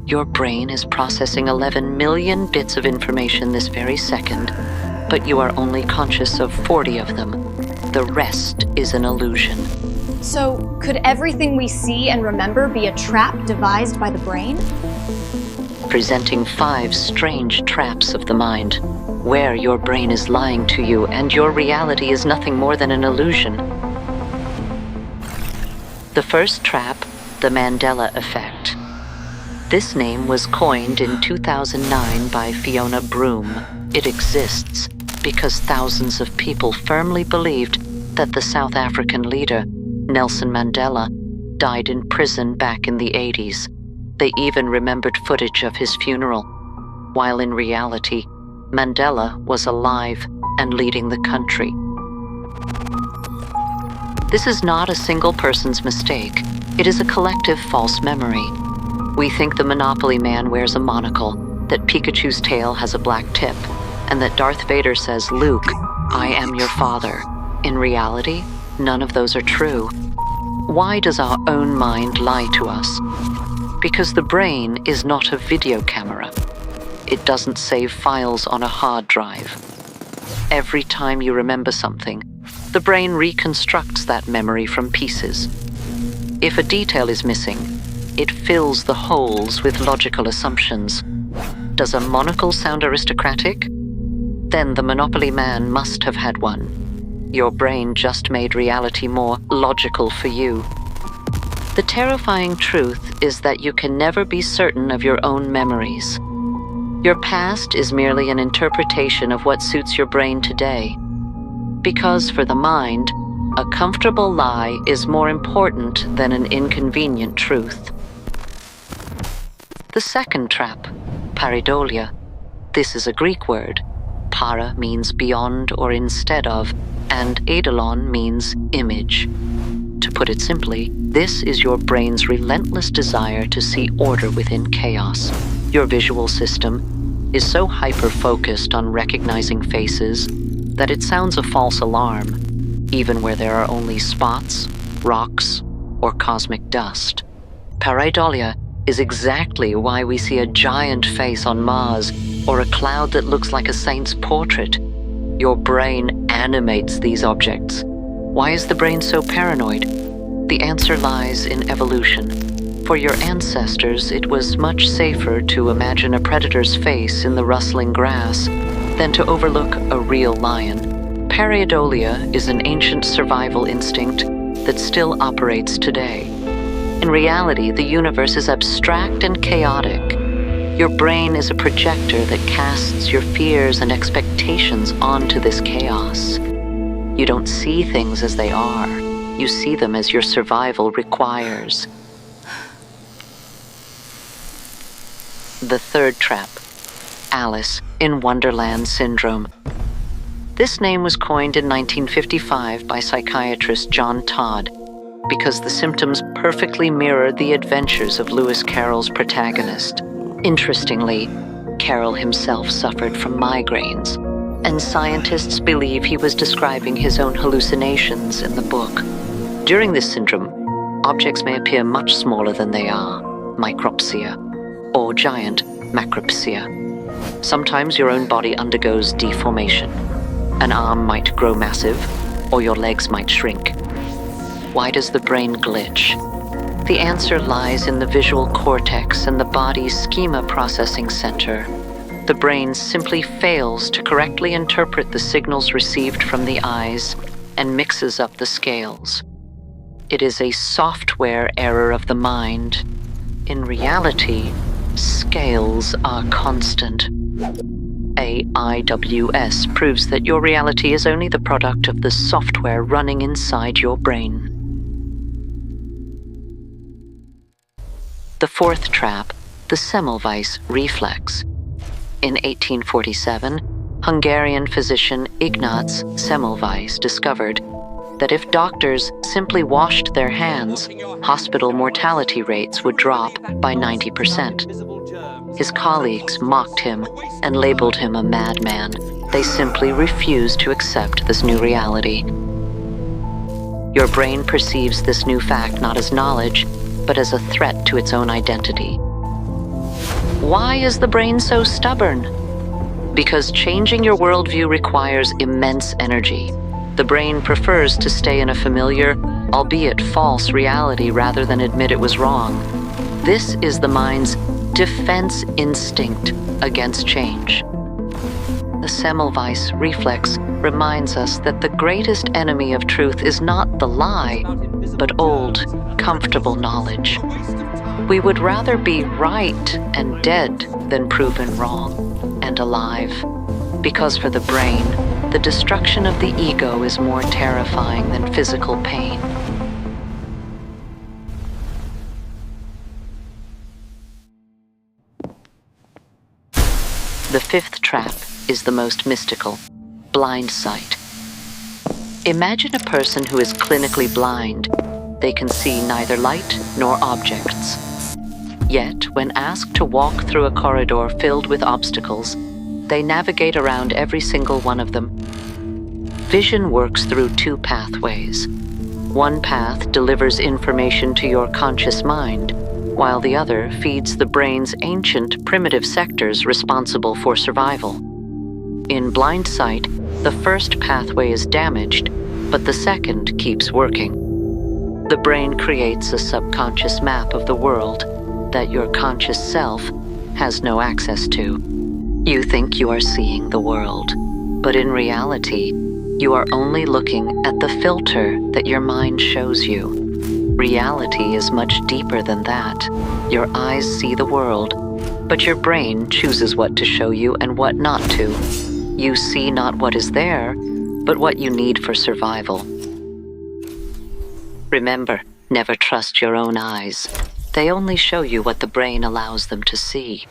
Your brain is processing 11 million bits of information this very second, but you are only conscious of 40 of them. The rest is an illusion. So, could everything we see and remember be a trap devised by the brain? Presenting 5 strange traps of the mind, where your brain is lying to you and your reality is nothing more than an illusion. The first trap, the Mandela effect. This name was coined in 2009 by Fiona Broome. It exists because thousands of people firmly believed that the South African leader, Nelson Mandela, died in prison back in the 80s. They even remembered footage of his funeral, while in reality, Mandela was alive and leading the country. This is not a single person's mistake. It is a collective false memory. We think the Monopoly man wears a monocle, that Pikachu's tail has a black tip, and that Darth Vader says, "Luke, I am your father." In reality, none of those are true. Why does our own mind lie to us? Because the brain is not a video camera. It doesn't save files on a hard drive. Every time you remember something, the brain reconstructs that memory from pieces. If a detail is missing, it fills the holes with logical assumptions. Does a monocle sound aristocratic? Then the Monopoly man must have had one. Your brain just made reality more logical for you. The terrifying truth is that you can never be certain of your own memories. Your past is merely an interpretation of what suits your brain today. Because for the mind, a comfortable lie is more important than an inconvenient truth. The second trap, pareidolia. This is a Greek word. Para means beyond or instead of, and eidolon means image. To put it simply, this is your brain's relentless desire to see order within chaos. Your visual system is so hyper-focused on recognizing faces that it sounds a false alarm, even where there are only spots, rocks, or cosmic dust. Pareidolia is exactly why we see a giant face on Mars or a cloud that looks like a saint's portrait. Your brain animates these objects. Why is the brain so paranoid? The answer lies in evolution. For your ancestors, it was much safer to imagine a predator's face in the rustling grass than to overlook a real lion. Pareidolia is an ancient survival instinct that still operates today. In reality, the universe is abstract and chaotic. Your brain is a projector that casts your fears and expectations onto this chaos. You don't see things as they are. You see them as your survival requires. The third trap, Alice in Wonderland syndrome. This name was coined in 1955 by psychiatrist John Todd because the symptoms perfectly mirror the adventures of Lewis Carroll's protagonist. Interestingly, Carroll himself suffered from migraines, and scientists believe he was describing his own hallucinations in the book. During this syndrome, objects may appear much smaller than they are, micropsia, or giant, macropsia. Sometimes your own body undergoes deformation. An arm might grow massive, or your legs might shrink. Why does the brain glitch? The answer lies in the visual cortex and the body's schema processing center. The brain simply fails to correctly interpret the signals received from the eyes and mixes up the scales. It is a software error of the mind. In reality, scales are constant. AIWS proves that your reality is only the product of the software running inside your brain. The fourth trap, the Semmelweis reflex. In 1847, Hungarian physician Ignaz Semmelweis discovered that if doctors simply washed their hands, hospital mortality rates would drop by 90%. His colleagues mocked him and labeled him a madman. They simply refused to accept this new reality. Your brain perceives this new fact not as knowledge, but as a threat to its own identity. Why is the brain so stubborn? Because changing your worldview requires immense energy. The brain prefers to stay in a familiar, albeit false, reality rather than admit it was wrong. This is the mind's defense instinct against change. The Semmelweis reflex reminds us that the greatest enemy of truth is not the lie, but old, comfortable knowledge. We would rather be right and dead than proven wrong and alive, because for the brain, the destruction of the ego is more terrifying than physical pain. The fifth trap is the most mystical: blind sight. Imagine a person who is clinically blind. They can see neither light nor objects. Yet, when asked to walk through a corridor filled with obstacles, they navigate around every single one of them. Vision works through two pathways. One path delivers information to your conscious mind, while the other feeds the brain's ancient primitive sectors responsible for survival. In blind sight, the first pathway is damaged, but the second keeps working. The brain creates a subconscious map of the world that your conscious self has no access to. You think you are seeing the world, but in reality, you are only looking at the filter that your mind shows you. Reality is much deeper than that. Your eyes see the world, but your brain chooses what to show you and what not to. You see not what is there, but what you need for survival. Remember, never trust your own eyes. They only show you what the brain allows them to see.